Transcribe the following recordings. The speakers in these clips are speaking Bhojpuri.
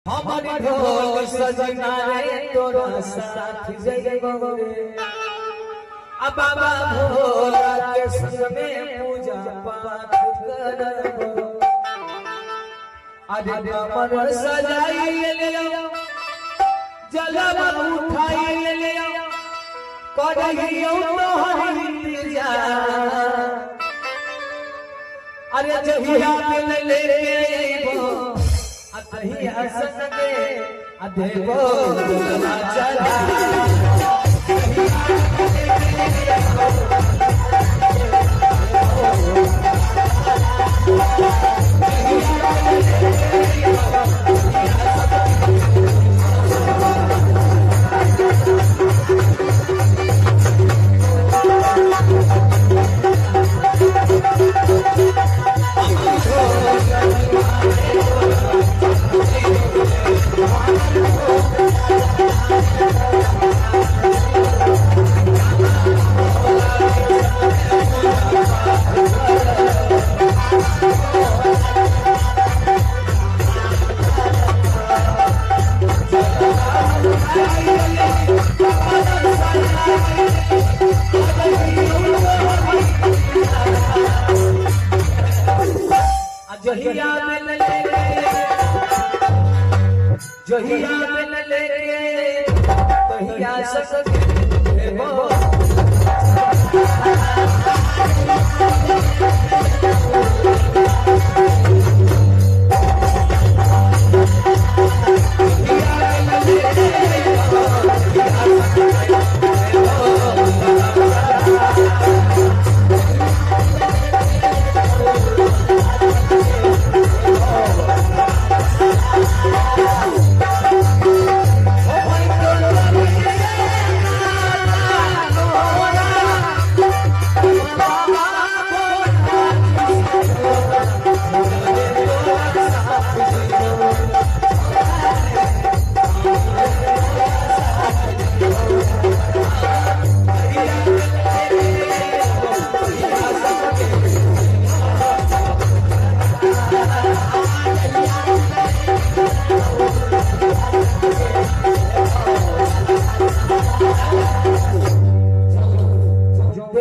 हमारी ढोल सजना रे तोरा साथ जइबो रे अब बाबा भोला के संग में पूजा पाठ करबो। अरे कमर सजाई लियो जलवा उठाई लियो करहियो तोहर इंतजार। अरे जहिया मिल ले अइबो अतहिया संगे देवो दुल्हा चला जहिया मिल ले तहिया सक देबो।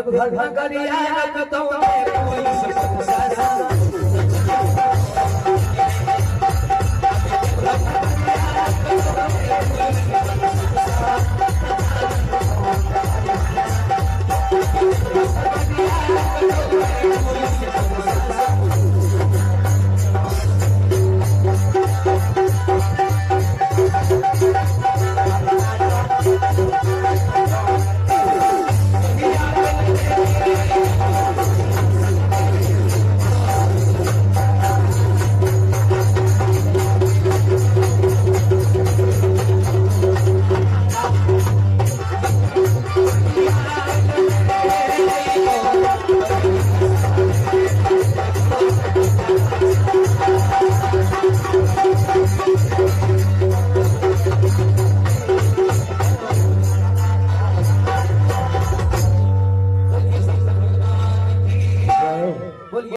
घर घर गरिया रखतो कोई सब